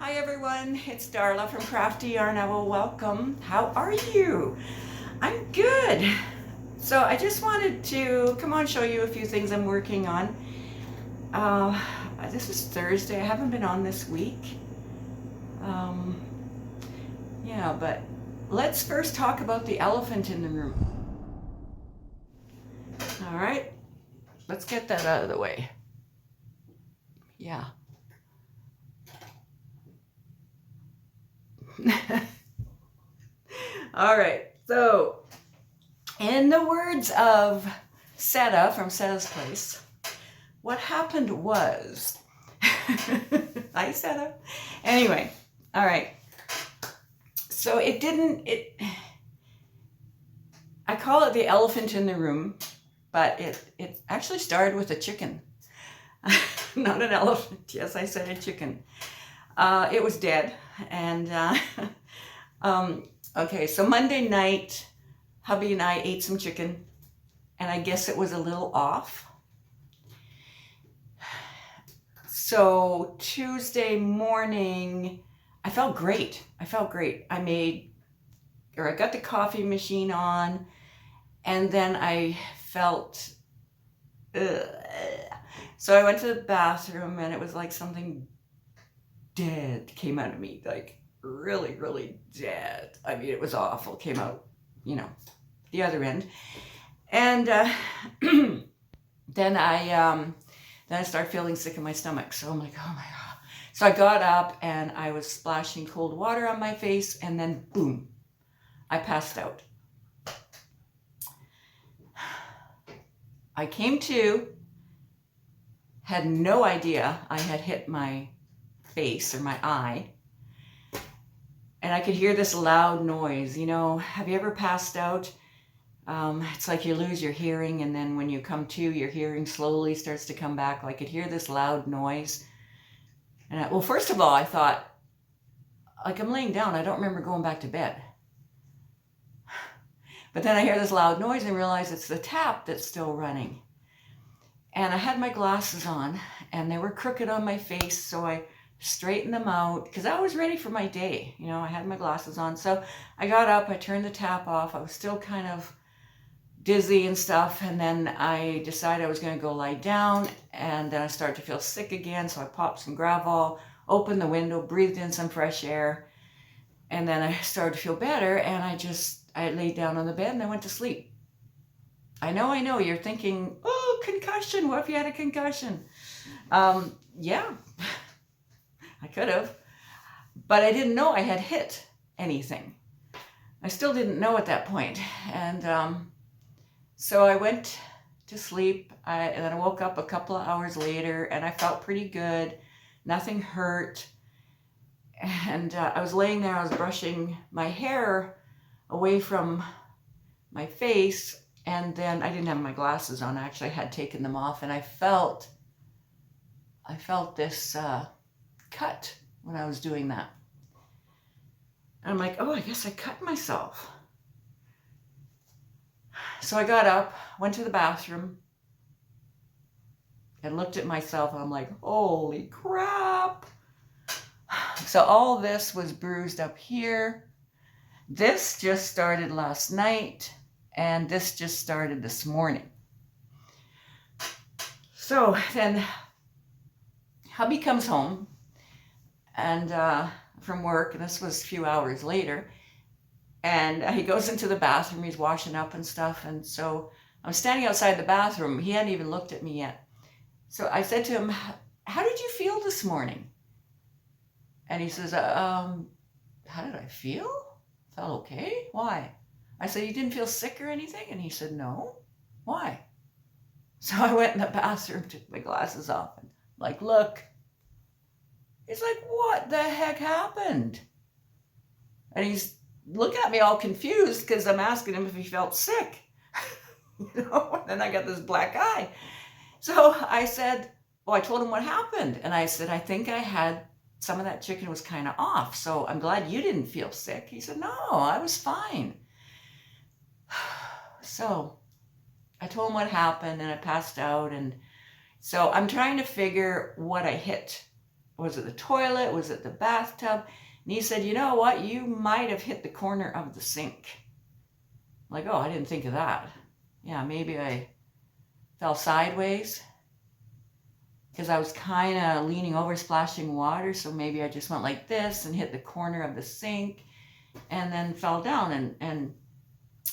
Hi everyone, it's Darla from Crafty Yarn. Welcome. How are you? I'm good. So I just wanted to come on show you a few things I'm working on. This is Thursday. I haven't been on this week. Yeah, but let's first talk about the elephant in the room. All right, let's get that out of the way. Yeah. All right, so in the words of Seta from Seta's Place, what happened was, hi Seta. Anyway, all right. So I call it the elephant in the room, but it actually started with a chicken. Not an elephant. Yes, I said a chicken. It was dead. And okay, so Monday night, hubby and I ate some chicken, and I guess it was a little off. So Tuesday morning, I felt great. I got the coffee machine on, and then I felt, so I went to the bathroom, and it was like something dead came out of me, like really, really dead. I mean, it was awful. Came out, the other end, and then I started feeling sick in my stomach. So I'm like, oh my God. So I got up and I was splashing cold water on my face, and then boom, I passed out. I came to, had no idea I had hit my face or my eye, and I could hear this loud noise. Have you ever passed out? It's like you lose your hearing, and then when you come to, your hearing slowly starts to come back. Well, I could hear this loud noise. And well, first of all, I thought, like, I'm laying down. I don't remember going back to bed. But then I hear this loud noise and realize it's the tap that's still running. And I had my glasses on, and they were crooked on my face, so I straightened them out because I was ready for my day. I had my glasses on. So I got up, I turned the tap off. I was still kind of dizzy and stuff, and then I decided I was going to go lie down, and then I started to feel sick again, so I popped some Gravol, opened the window, breathed in some fresh air, and then I started to feel better, and I laid down on the bed and I went to sleep. I know, you're thinking, oh, concussion, what if you had a concussion? Yeah, I could have, but I didn't know I had hit anything. I still didn't know at that point, and so I went to sleep, and then I woke up a couple of hours later, and I felt pretty good. Nothing hurt. And I was laying there, I was brushing my hair away from my face, and then I didn't have my glasses on. I actually had taken them off, and I felt this cut when I was doing that. And I'm like, oh, I guess I cut myself. So I got up, went to the bathroom, and looked at myself, and I'm like, holy crap. So all this was bruised up here. This just started last night, and this just started this morning. So then hubby comes home and from work, and this was a few hours later, and he goes into the bathroom. He's washing up and stuff. And so I'm standing outside the bathroom. He hadn't even looked at me yet. So I said to him, how did you feel this morning? And he says, how did I feel? Felt okay. Why? I said, you didn't feel sick or anything? And he said, no. Why? So I went in the bathroom, took my glasses off, and like, look. He's like, what the heck happened? And he's looking at me all confused because I'm asking him if he felt sick. And then I got this black eye. So I said, well, I told him what happened. And I said, I think I had some of that chicken was kind of off. So I'm glad you didn't feel sick. He said, no, I was fine. So I told him what happened, and I passed out. And so I'm trying to figure what I hit was it the toilet? Was it the bathtub? And he said, you know what? You might have hit the corner of the sink. I'm like, oh, I didn't think of that. Yeah, maybe I fell sideways because I was kind of leaning over, splashing water. So maybe I just went like this and hit the corner of the sink and then fell down and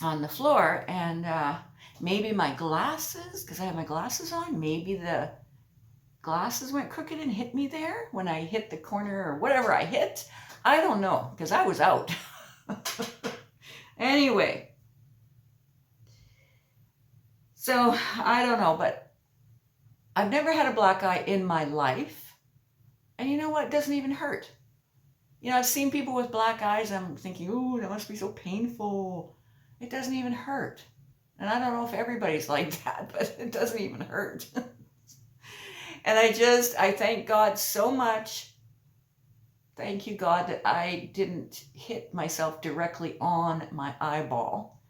on the floor. And maybe my glasses, because I have my glasses on, maybe the glasses went crooked and hit me there when I hit the corner or whatever I hit. I don't know, because I was out. Anyway, so I don't know, but I've never had a black eye in my life. And you know what? It doesn't even hurt. You know, I've seen people with black eyes. I'm thinking, ooh, that must be so painful. It doesn't even hurt. And I don't know if everybody's like that, but it doesn't even hurt. And I thank God so much. Thank you, God, that I didn't hit myself directly on my eyeball.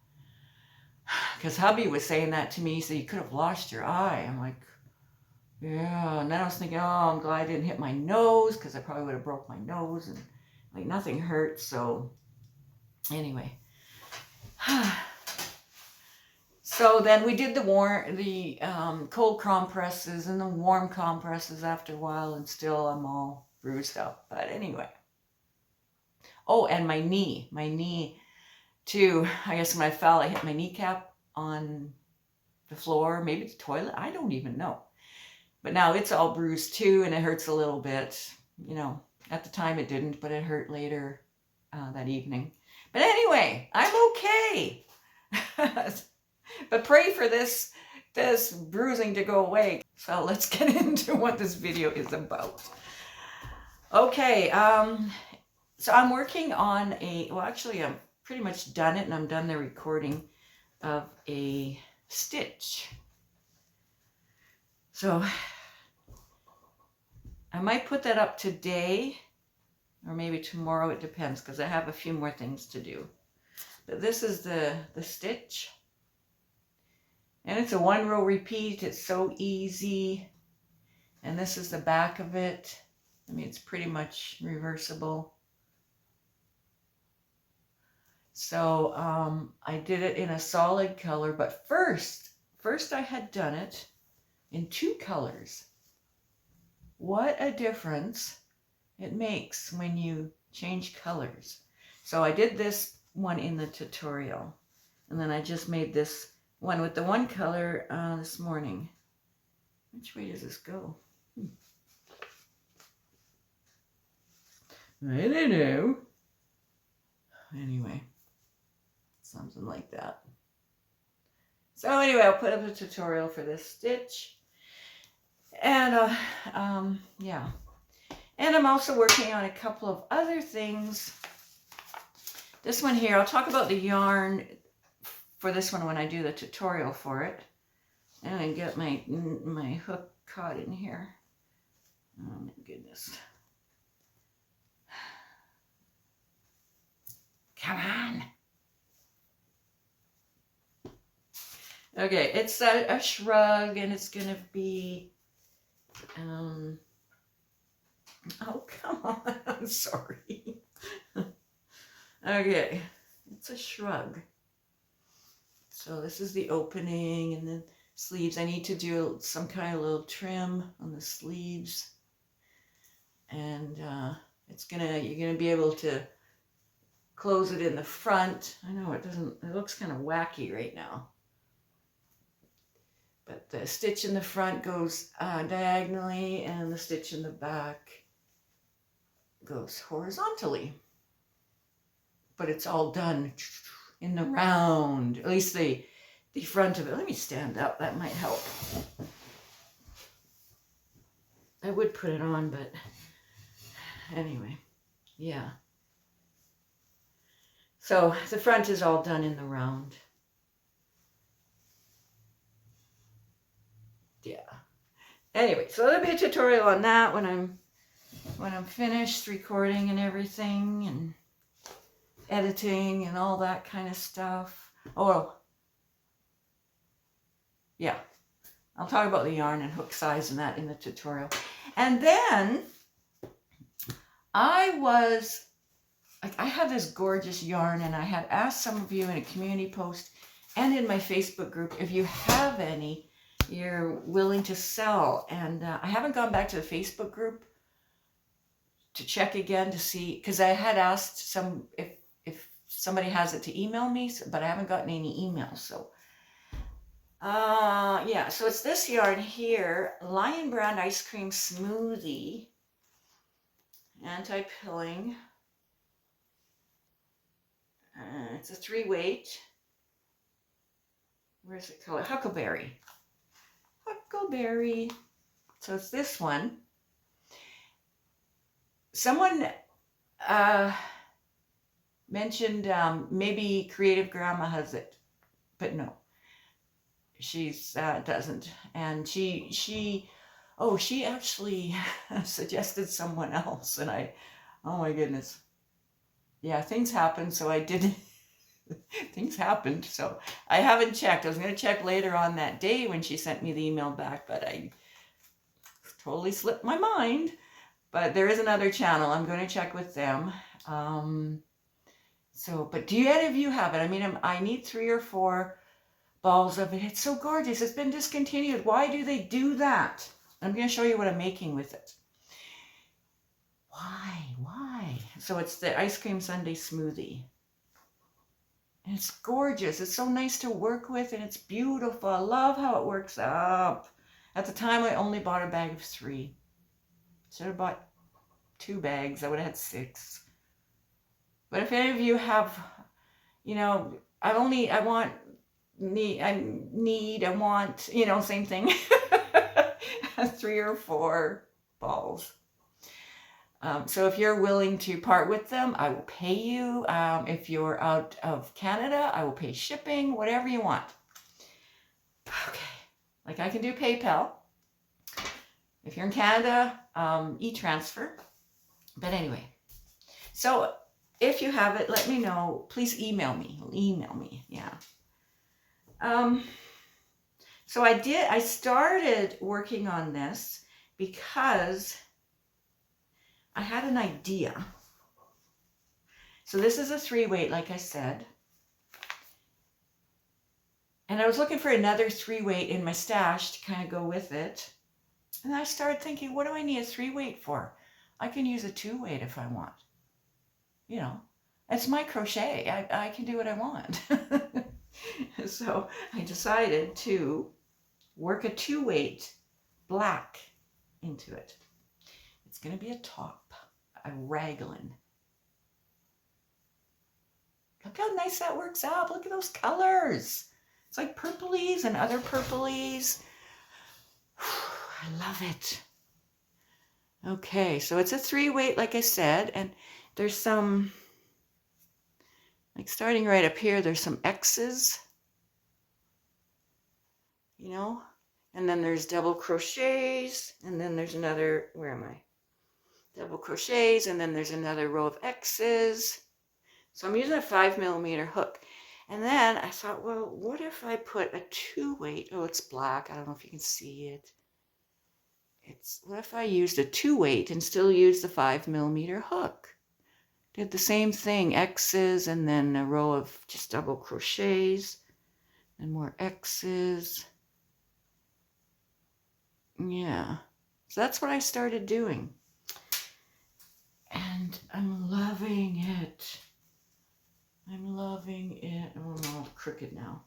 Because hubby was saying that to me. He said, you could have lost your eye. I'm like, yeah. And then I was thinking, oh, I'm glad I didn't hit my nose, because I probably would have broke my nose. And like nothing hurt. So anyway. So then we did the cold compresses and the warm compresses after a while, and still I'm all bruised up. But anyway. Oh, and my knee too. I guess when I fell, I hit my kneecap on the floor, maybe the toilet. I don't even know. But now it's all bruised too, and it hurts a little bit. You know, at the time it didn't, but it hurt later that evening. But anyway, I'm okay. But pray for this bruising to go away. So let's get into what this video is about. Okay, so I'm working on actually I'm pretty much done it, and I'm done the recording of a stitch. So I might put that up today or maybe tomorrow, it depends, because I have a few more things to do. But this is the stitch. And it's a 1-row repeat. It's so easy. And this is the back of it. I mean, it's pretty much reversible. So I did it in a solid color, but first I had done it in 2 colors. What a difference it makes when you change colors. So I did this one in the tutorial, and then I just made this one with the one color this morning. Which way does this go? I don't know. Anyway, something like that. So anyway, I'll put up a tutorial for this stitch. And yeah. And I'm also working on a couple of other things. This one here, I'll talk about the yarn for this one when I do the tutorial for it. And I get my hook caught in here. Oh my goodness. Come on. Okay, it's a shrug, and it's going to be, oh, come on, I'm sorry. Okay, it's a shrug. So this is the opening, and then sleeves. I need to do some kind of little trim on the sleeves. And you're gonna be able to close it in the front. I know it looks kind of wacky right now. But the stitch in the front goes diagonally, and the stitch in the back goes horizontally. But it's all done in the round, at least the front of it. Let me stand up, that might help. I would put it on, but anyway, yeah. So the front is all done in the round. Yeah. Anyway, so there'll be a tutorial on that when I'm finished recording and everything, and editing and all that kind of stuff. Oh, yeah. I'll talk about the yarn and hook size and that in the tutorial. And then I have this gorgeous yarn, and I had asked some of you in a community post and in my Facebook group if you have any you're willing to sell. And I haven't gone back to the Facebook group to check again to see, because I had asked some if somebody has it to email me, but I haven't gotten any emails. So yeah, so it's this yarn here, Lion Brand Ice Cream Smoothie, anti-pilling. It's a 3-weight. Where's the color? Huckleberry. Huckleberry. So it's this one. Someone mentioned maybe Creative Grandma has it, but no, she's doesn't. And she actually suggested someone else, and oh my goodness. Yeah, things happened, so I didn't. Things happened, so I haven't checked. I was going to check later on that day when she sent me the email back, but I totally slipped my mind. But there is another channel. I'm going to check with them. But do any of you have it? I mean, I need 3 or 4 balls of it. It's so gorgeous. It's been discontinued. Why do they do that? I'm going to show you what I'm making with it. Why? So it's the ice cream sundae smoothie. And it's gorgeous. It's so nice to work with, and it's beautiful. I love how it works up. At the time, I only bought a bag of 3. Should have bought 2 bags. I would have had 6. But if any of you have, I want, same thing. 3 or 4 balls. So if you're willing to part with them, I will pay you. If you're out of Canada, I will pay shipping, whatever you want. Okay. Like I can do PayPal. If you're in Canada, e-transfer. But anyway, so if you have it, let me know. Please email me. Yeah. So I started working on this because I had an idea. So this is a 3-weight, like I said. And I was looking for another 3-weight in my stash to kind of go with it. And I started thinking, what do I need a 3-weight for? I can use a 2-weight if I want. It's my crochet. I can do what I want. So I decided to work a 2-weight black into it. It's going to be a top, a raglan. Look how nice that works out. Look at those colors. It's like purplies and other purplies. I love it. Okay, so it's a 3-weight, like I said, and there's some, like starting right up here, there's some X's, and then there's double crochets, and then there's another, where am I? Double crochets, and then there's another row of X's. So I'm using a 5mm hook. And then I thought, well, what if I put a 2-weight? Oh, it's black. I don't know if you can see it. What if I used a 2-weight and still used the 5mm hook? Did the same thing, X's, and then a row of just double crochets, and more X's. Yeah, so that's what I started doing. And I'm loving it. I'm loving it. Oh no, it's crooked now.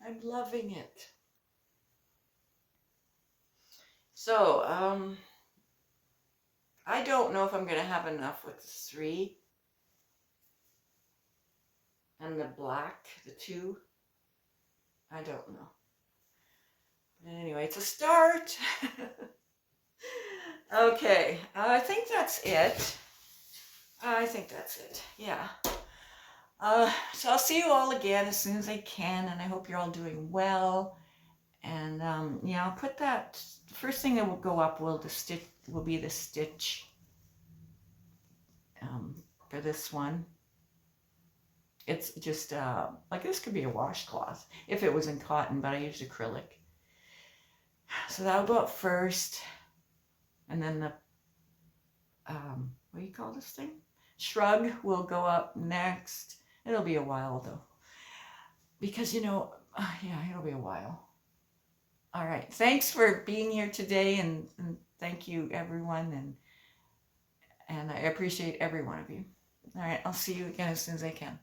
I'm loving it. So, I don't know if I'm going to have enough with the 3 and the black, the 2. I don't know. But anyway, it's a start. Okay, I think that's it. Yeah. So I'll see you all again as soon as I can, and I hope you're all doing well. And I'll put that. The first thing that will go up will be the stitch for this one. It's just like this could be a washcloth if it was in cotton, but I used acrylic. So that'll go up first. And then the, what do you call this thing? Shrug will go up next. It'll be a while though. Because, yeah, it'll be a while. All right. Thanks for being here today, and thank you, everyone. And I appreciate every one of you. All right. I'll see you again as soon as I can.